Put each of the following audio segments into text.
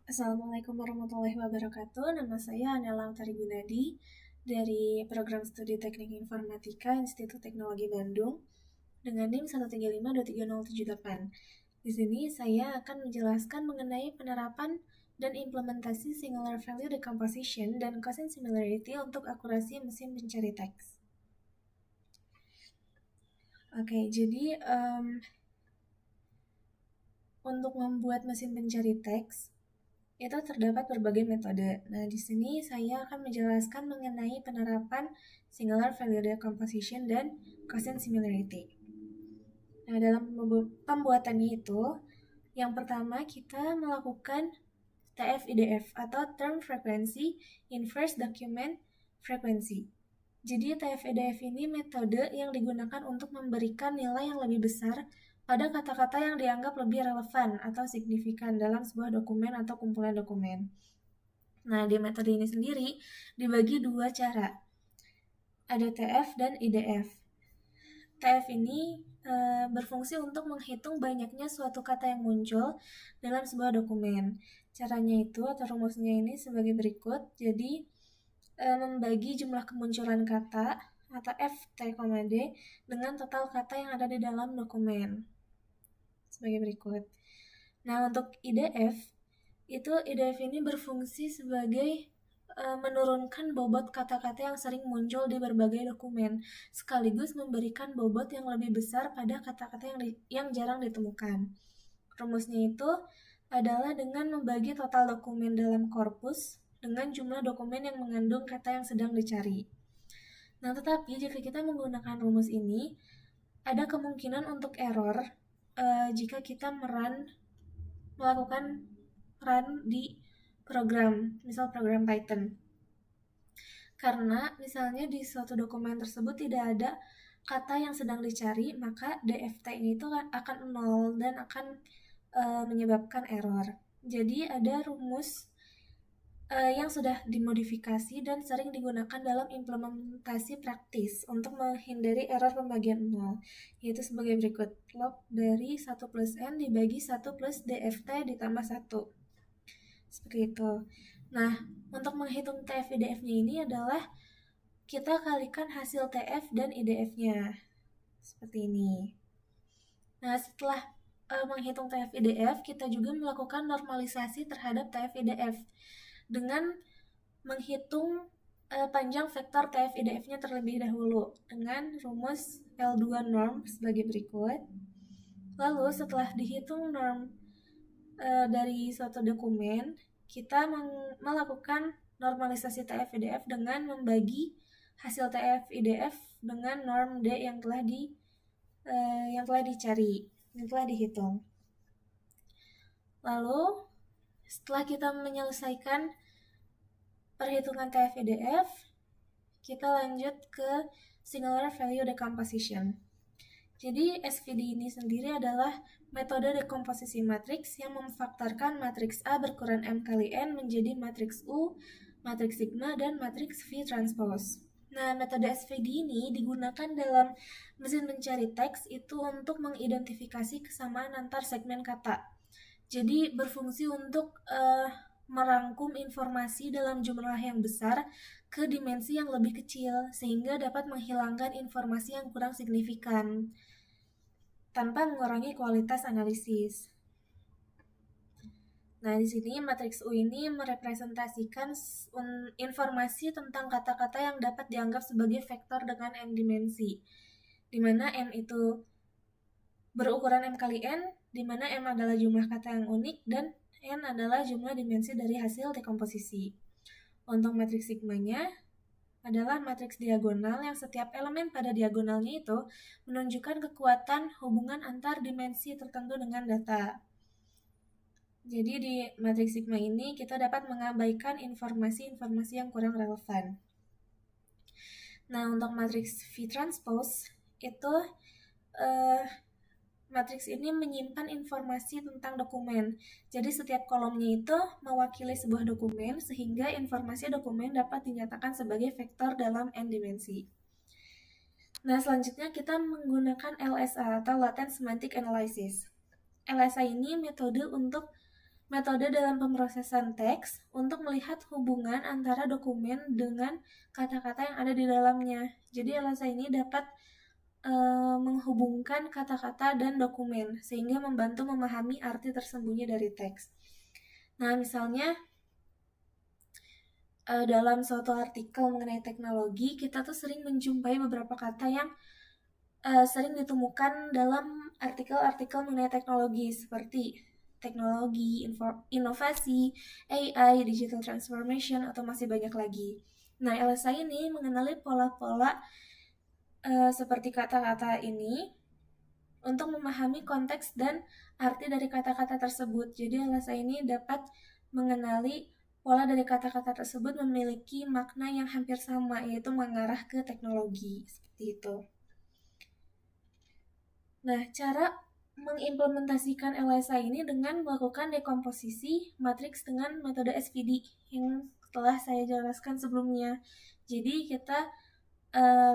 Assalamualaikum warahmatullahi wabarakatuh. Nama saya Anela Utari Gunadi dari Program Studi Teknik Informatika Institut Teknologi Bandung dengan NIM 135230778. Di sini saya akan menjelaskan mengenai penerapan dan implementasi Singular Value Decomposition dan Quotient Similarity untuk akurasi mesin pencari teks. Oke, jadi untuk membuat mesin pencari teks itu terdapat berbagai metode. Nah, di sini saya akan menjelaskan mengenai penerapan Singular Value Decomposition dan Quotient Similarity. Nah, dalam pembuatannya itu, yang pertama kita melakukan TF-IDF atau Term Frequency Inverse Document Frequency. Jadi TF-IDF ini metode yang digunakan untuk memberikan nilai yang lebih besar pada kata-kata yang dianggap lebih relevan atau signifikan dalam sebuah dokumen atau kumpulan dokumen. Nah, di metode ini sendiri dibagi dua cara. Ada TF dan IDF. TF ini berfungsi untuk menghitung banyaknya suatu kata yang muncul dalam sebuah dokumen. Caranya itu atau rumusnya ini sebagai berikut. Jadi, membagi jumlah kemunculan kata atau FT, D dengan total kata yang ada di dalam dokumen. Sebagai berikut. Nah, untuk IDF, IDF ini berfungsi sebagai menurunkan bobot kata-kata yang sering muncul di berbagai dokumen, sekaligus memberikan bobot yang lebih besar pada kata-kata yang jarang ditemukan. Rumusnya itu adalah dengan membagi total dokumen dalam korpus dengan jumlah dokumen yang mengandung kata yang sedang dicari. Nah, tetapi jika kita menggunakan rumus ini, ada kemungkinan untuk error jika kita melakukan run di program, misal program Python. Karena misalnya di suatu dokumen tersebut tidak ada kata yang sedang dicari, maka DFT ini itu akan nol dan akan menyebabkan error. Jadi ada rumus yang sudah dimodifikasi dan sering digunakan dalam implementasi praktis untuk menghindari error pembagian nol, yaitu sebagai berikut. Log dari 1 plus N dibagi 1 plus DFT ditambah 1. Seperti itu. Nah, untuk menghitung TF IDF-nya ini adalah kita kalikan hasil TF dan IDF-nya. Seperti ini. Nah, setelah menghitung TF IDF, kita juga melakukan normalisasi terhadap TF IDF dengan menghitung panjang vektor TF IDF-nya terlebih dahulu dengan rumus L2 norm sebagai berikut. Lalu setelah dihitung norm dari suatu dokumen, kita melakukan normalisasi TF IDF dengan membagi hasil TF IDF dengan norm D yang telah dicari, yang telah dihitung. Lalu setelah kita menyelesaikan perhitungan TF IDF, kita lanjut ke Singular Value Decomposition. Jadi SVD ini sendiri adalah metode dekomposisi matriks yang memfaktorkan matriks A berukuran M kali N menjadi matriks U, matriks sigma, dan matriks V transpose. Nah, metode SVD ini digunakan dalam mesin pencari teks itu untuk mengidentifikasi kesamaan antar segmen kata. Jadi berfungsi untuk merangkum informasi dalam jumlah yang besar ke dimensi yang lebih kecil sehingga dapat menghilangkan informasi yang kurang signifikan tanpa mengurangi kualitas analisis. Nah, di sini matriks U ini merepresentasikan informasi tentang kata-kata yang dapat dianggap sebagai vektor dengan n dimensi, di mana n itu berukuran m kali n, di mana m adalah jumlah kata yang unik dan n adalah jumlah dimensi dari hasil dekomposisi. Untuk matriks sigmanya adalah matriks diagonal yang setiap elemen pada diagonalnya itu menunjukkan kekuatan hubungan antar dimensi tertentu dengan data. Jadi di matriks sigma ini kita dapat mengabaikan informasi-informasi yang kurang relevan. Nah, untuk matriks V transpose itu matriks ini menyimpan informasi tentang dokumen. Jadi setiap kolomnya itu mewakili sebuah dokumen sehingga informasi dokumen dapat dinyatakan sebagai vektor dalam n dimensi. Nah, selanjutnya kita menggunakan LSA atau Latent Semantic Analysis. LSA ini metode untuk metode dalam pemrosesan teks untuk melihat hubungan antara dokumen dengan kata-kata yang ada di dalamnya. Jadi LSA ini dapat menghubungkan kata-kata dan dokumen sehingga membantu memahami arti tersembunyi dari teks. Nah, misalnya dalam suatu artikel mengenai teknologi, kita tuh sering menjumpai beberapa kata yang sering ditemukan dalam artikel-artikel mengenai teknologi seperti teknologi, inovasi, AI, digital transformation, atau masih banyak lagi. Nah, LSA ini mengenali pola-pola seperti kata-kata ini untuk memahami konteks dan arti dari kata-kata tersebut. Jadi LSA ini dapat mengenali pola dari kata-kata tersebut memiliki makna yang hampir sama, yaitu mengarah ke teknologi. Seperti itu. Nah, cara mengimplementasikan LSA ini dengan melakukan dekomposisi matriks dengan metode SVD yang telah saya jelaskan sebelumnya. Jadi kita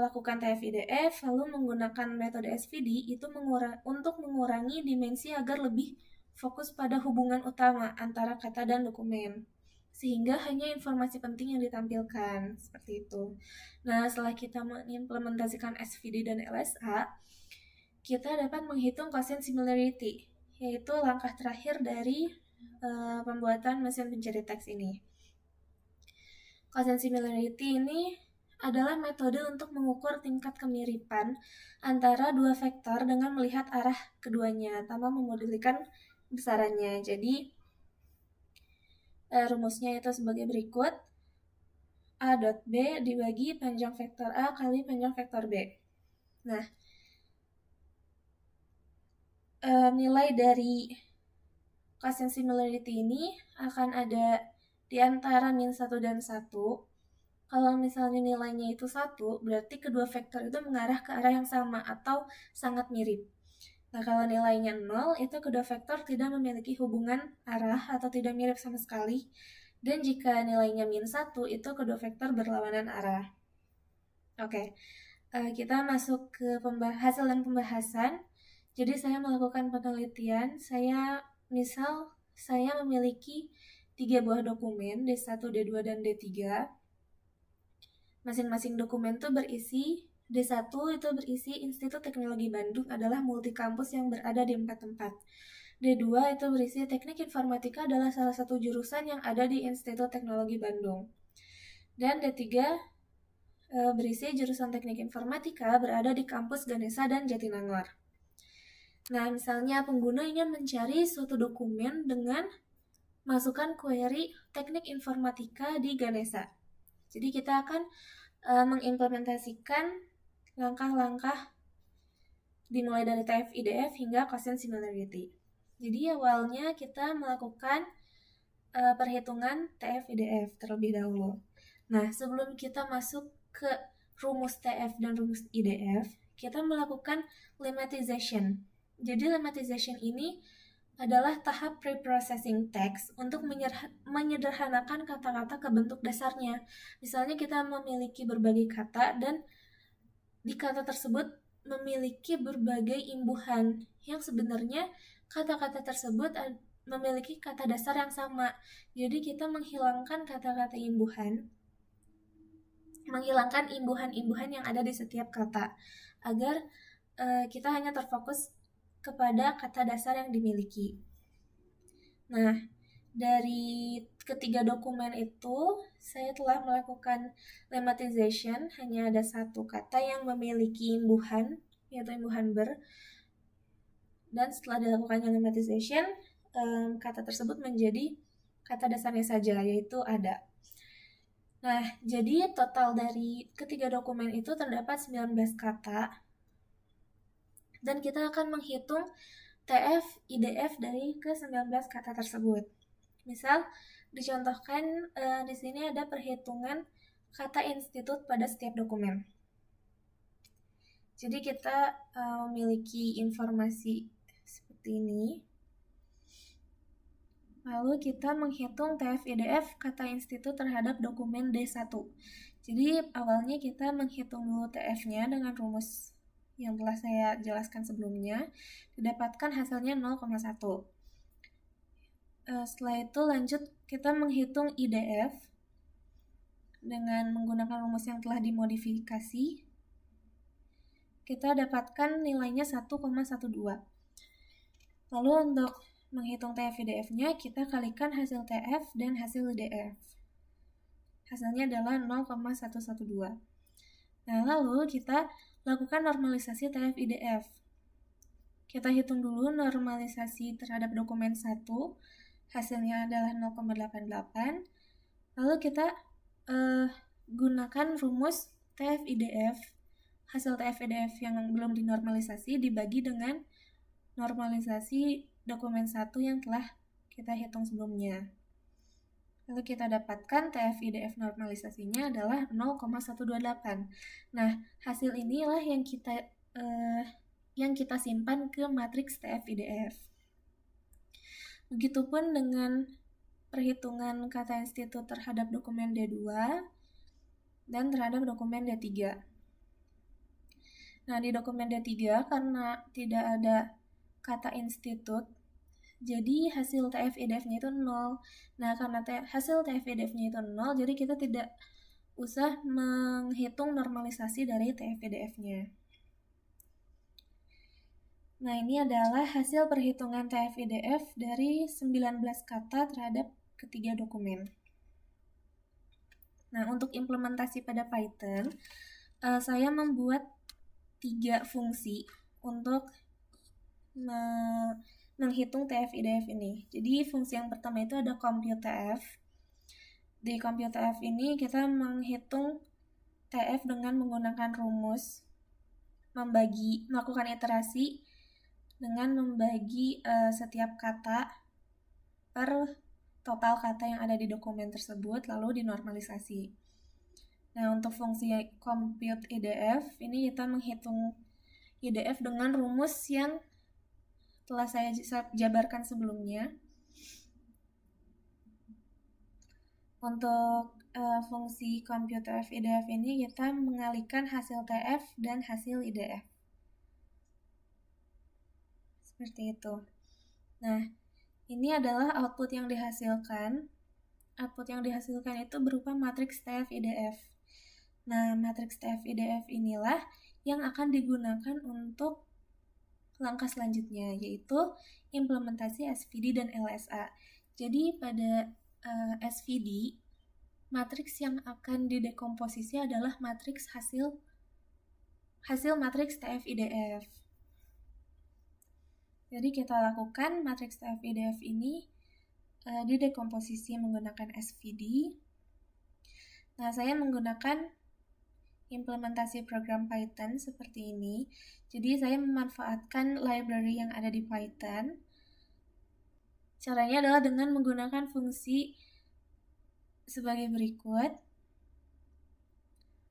lakukan TF-IDF lalu menggunakan metode SVD itu untuk mengurangi dimensi agar lebih fokus pada hubungan utama antara kata dan dokumen sehingga hanya informasi penting yang ditampilkan seperti itu. Nah, setelah kita mengimplementasikan SVD dan LSA, kita dapat menghitung quotient similarity, yaitu langkah terakhir dari pembuatan mesin pencari teks ini. Quotient similarity ini adalah metode untuk mengukur tingkat kemiripan antara dua vektor dengan melihat arah keduanya tanpa memodulikan besarannya. Jadi rumusnya itu sebagai berikut: A dot B dibagi panjang vektor A kali panjang vektor B. Nah, nilai dari quotient similarity ini akan ada di antara -1 dan 1. Kalau misalnya nilainya itu 1, berarti kedua vektor itu mengarah ke arah yang sama atau sangat mirip. Nah, kalau nilainya 0, itu kedua vektor tidak memiliki hubungan arah atau tidak mirip sama sekali. Dan jika nilainya -1, itu kedua vektor berlawanan arah. Oke, kita masuk ke hasil dan pembahasan. Jadi saya melakukan penelitian, saya memiliki 3 buah dokumen, D1, D2, dan D3. Masing-masing dokumen itu berisi, D1 itu berisi Institut Teknologi Bandung adalah multi kampus yang berada di 4 tempat. D2 itu berisi Teknik Informatika adalah salah satu jurusan yang ada di Institut Teknologi Bandung. Dan D3 berisi jurusan Teknik Informatika berada di kampus Ganesha dan Jatinangor. Nah, misalnya pengguna ingin mencari suatu dokumen dengan masukkan query Teknik Informatika di Ganesha. Jadi kita akan mengimplementasikan langkah-langkah dimulai dari TF-IDF hingga quotient similarity. Jadi awalnya kita melakukan perhitungan TF-IDF terlebih dahulu. Nah, sebelum kita masuk ke rumus TF dan rumus IDF, kita melakukan lemmatization. Jadi lemmatization ini adalah tahap pre-processing text untuk menyederhanakan kata-kata ke bentuk dasarnya. Misalnya kita memiliki berbagai kata dan di kata tersebut memiliki berbagai imbuhan yang sebenarnya kata-kata tersebut memiliki kata dasar yang sama. Jadi kita menghilangkan kata-kata imbuhan, menghilangkan imbuhan-imbuhan yang ada di setiap kata agar kita hanya terfokus kepada kata dasar yang dimiliki. Nah, dari ketiga dokumen itu, saya telah melakukan lemmatization, hanya ada satu kata yang memiliki imbuhan, yaitu imbuhan ber. Dan setelah dilakukannya lemmatization, kata tersebut menjadi kata dasarnya saja, yaitu ada. Nah, jadi total dari ketiga dokumen itu terdapat 19 kata. Dan kita akan menghitung TF, IDF dari ke-19 kata tersebut. Misal, dicontohkan di sini ada perhitungan kata institut pada setiap dokumen. Jadi kita memiliki informasi seperti ini. Lalu kita menghitung TF-IDF kata institut terhadap dokumen D1. Jadi awalnya kita menghitung dulu TF-nya dengan rumus yang telah saya jelaskan sebelumnya, didapatkan hasilnya 0,1. setelah itu lanjut kita menghitung IDF dengan menggunakan rumus yang telah dimodifikasi. Kita dapatkan nilainya 1,12. Lalu untuk menghitung TF-IDF-nya, kita kalikan hasil TF dan hasil IDF. Hasilnya adalah 0,112. Nah, lalu kita lakukan normalisasi TF-IDF. Kita hitung dulu normalisasi terhadap dokumen 1, hasilnya adalah 0,88. Lalu kita gunakan rumus TF-IDF. Hasil TF-IDF yang belum dinormalisasi dibagi dengan normalisasi dokumen 1 yang telah kita hitung sebelumnya. Lalu kita dapatkan TF-IDF normalisasinya adalah 0,128. Nah, hasil inilah yang kita simpan ke matriks TF-IDF. Begitupun dengan perhitungan kata institut terhadap dokumen D2 dan terhadap dokumen D3. Nah, di dokumen D3 karena tidak ada kata institut, jadi hasil TF-IDF-nya itu 0. Nah, karena hasil TF-IDF-nya itu 0, jadi kita tidak usah menghitung normalisasi dari TF-IDF-nya. Nah, ini adalah hasil perhitungan TF-IDF dari 19 kata terhadap ketiga dokumen. Nah, untuk implementasi pada Python, saya membuat 3 fungsi untuk menghitung TF-IDF ini. Jadi fungsi yang pertama itu ada compute_TF. Di compute_TF ini kita menghitung TF dengan menggunakan rumus melakukan iterasi dengan membagi setiap kata per total kata yang ada di dokumen tersebut lalu dinormalisasi. Nah, untuk fungsi compute_IDF ini kita menghitung IDF dengan rumus yang telah saya jabarkan sebelumnya. Untuk fungsi compute_TF IDF ini kita mengalihkan hasil TF dan hasil IDF. Seperti itu. Nah, ini adalah output yang dihasilkan. Output yang dihasilkan itu berupa matriks TF-IDF. Nah, matriks TF-IDF inilah yang akan digunakan untuk langkah selanjutnya, yaitu implementasi SVD dan LSA. Jadi pada SVD, matriks yang akan didekomposisi adalah matriks hasil matriks TF-IDF. Jadi kita lakukan matriks TF-IDF ini didekomposisi menggunakan SVD. Nah, saya menggunakan implementasi program Python seperti ini. Jadi saya memanfaatkan library yang ada di Python. Caranya adalah dengan menggunakan fungsi sebagai berikut.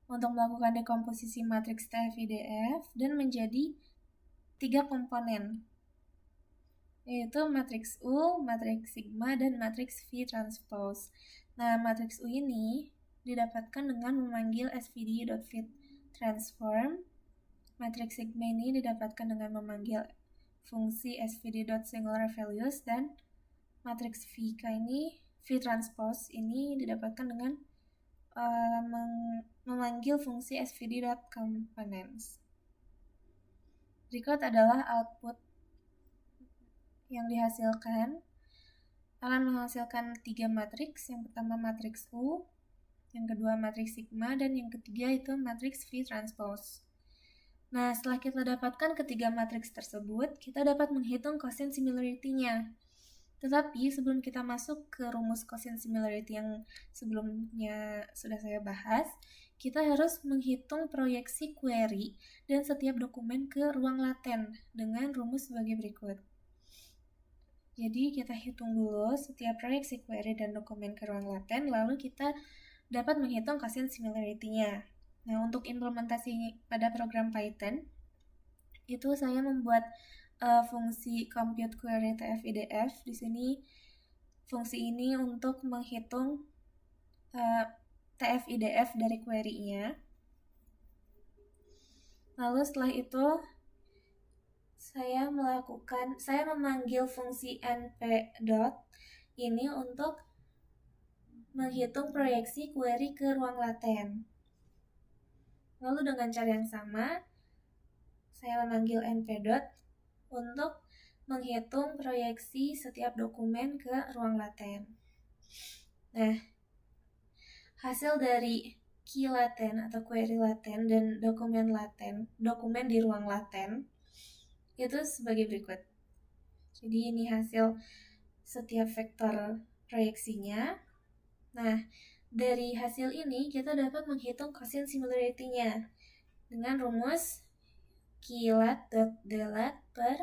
Untuk melakukan dekomposisi matriks TF-IDF dan menjadi 3 komponen, yaitu matriks U, matriks sigma, dan matriks V transpose. Nah, matriks U ini didapatkan dengan memanggil svd.fitTransform. Matriks sigma ini didapatkan dengan memanggil fungsi svd.singularValues, dan matriks VK ini, VTranspose ini didapatkan dengan memanggil fungsi svd.components. Berikut adalah output yang dihasilkan. Akan menghasilkan 3 matriks. Yang pertama matriks U, yang kedua matriks sigma, dan yang ketiga itu matriks V transpose. Nah, setelah kita dapatkan ketiga matriks tersebut, kita dapat menghitung quotient similarity-nya. Tetapi sebelum kita masuk ke rumus quotient similarity yang sebelumnya sudah saya bahas, kita harus menghitung proyeksi query dan setiap dokumen ke ruang laten dengan rumus sebagai berikut. Jadi kita hitung dulu setiap proyeksi query dan dokumen ke ruang laten, lalu kita dapat menghitung quotient similarity-nya. Nah, untuk implementasi pada program Python, itu saya membuat fungsi compute query TF-IDF. Di sini fungsi ini untuk menghitung TF-IDF dari query-nya. Lalu setelah itu saya memanggil fungsi np dot ini untuk menghitung proyeksi query ke ruang laten. Lalu dengan cara yang sama, saya memanggil npdot untuk menghitung proyeksi setiap dokumen ke ruang laten. Nah, hasil dari key laten atau query laten dan dokumen di ruang laten itu sebagai berikut. Jadi ini hasil setiap vektor proyeksinya. Nah, dari hasil ini kita dapat menghitung quotient similarity-nya dengan rumus QLAT.DLAT per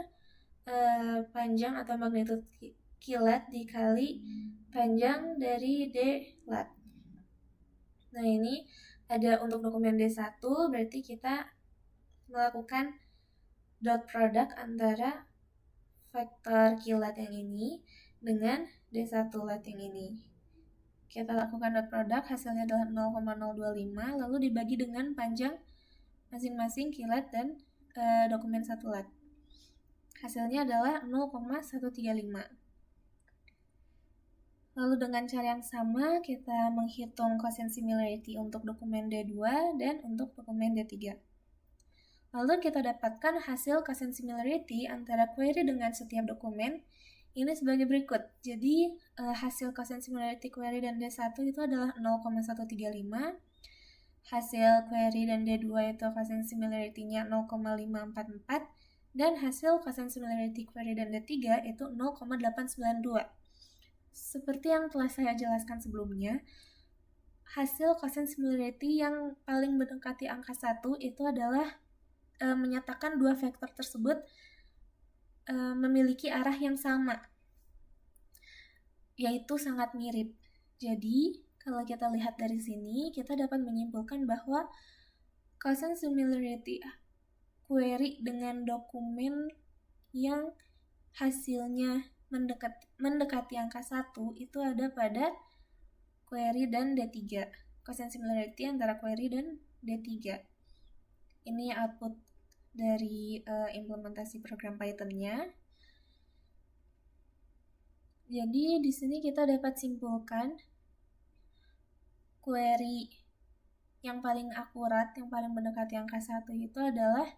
panjang atau magnitud QLAT dikali panjang dari DLAT. Nah, ini ada untuk dokumen D1, berarti kita melakukan dot product antara vektor QLAT yang ini dengan D1 lat yang ini. Kita lakukan dot product, hasilnya adalah 0,025, lalu dibagi dengan panjang masing-masing QLAT dan dokumen 1 lat. Hasilnya adalah 0,135. Lalu dengan cara yang sama, kita menghitung quotient similarity untuk dokumen D2 dan untuk dokumen D3. Lalu kita dapatkan hasil quotient similarity antara query dengan setiap dokumen ini sebagai berikut. Jadi hasil quotient similarity query dan D1 itu adalah 0,135. Hasil query dan D2 itu quotient similarity-nya 0,544. Dan hasil quotient similarity query dan D3 itu 0,892. Seperti yang telah saya jelaskan sebelumnya, hasil quotient similarity yang paling mendekati angka 1 itu adalah menyatakan dua vektor tersebut memiliki arah yang sama, yaitu sangat mirip. Jadi, kalau kita lihat dari sini, kita dapat menyimpulkan bahwa quotient similarity query dengan dokumen yang hasilnya mendekati angka 1 itu ada pada query dan D3. Quotient similarity antara query dan D3. Ini output dari implementasi program Python-nya. Jadi di sini kita dapat simpulkan query yang paling akurat, yang paling mendekati angka 1 itu adalah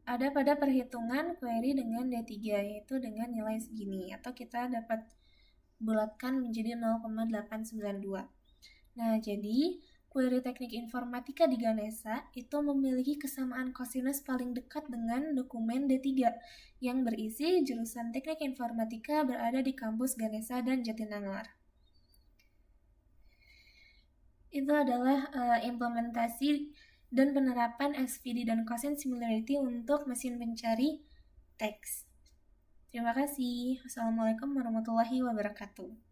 ada pada perhitungan query dengan D3, yaitu dengan nilai segini, atau kita dapat bulatkan menjadi 0,892. Nah, jadi query teknik informatika di Ganesha itu memiliki kesamaan kosinus paling dekat dengan dokumen D3 yang berisi jurusan teknik informatika berada di kampus Ganesha dan Jatinangor. Itu adalah implementasi dan penerapan SVD dan quotient similarity untuk mesin pencari teks. Terima kasih. Wassalamualaikum warahmatullahi wabarakatuh.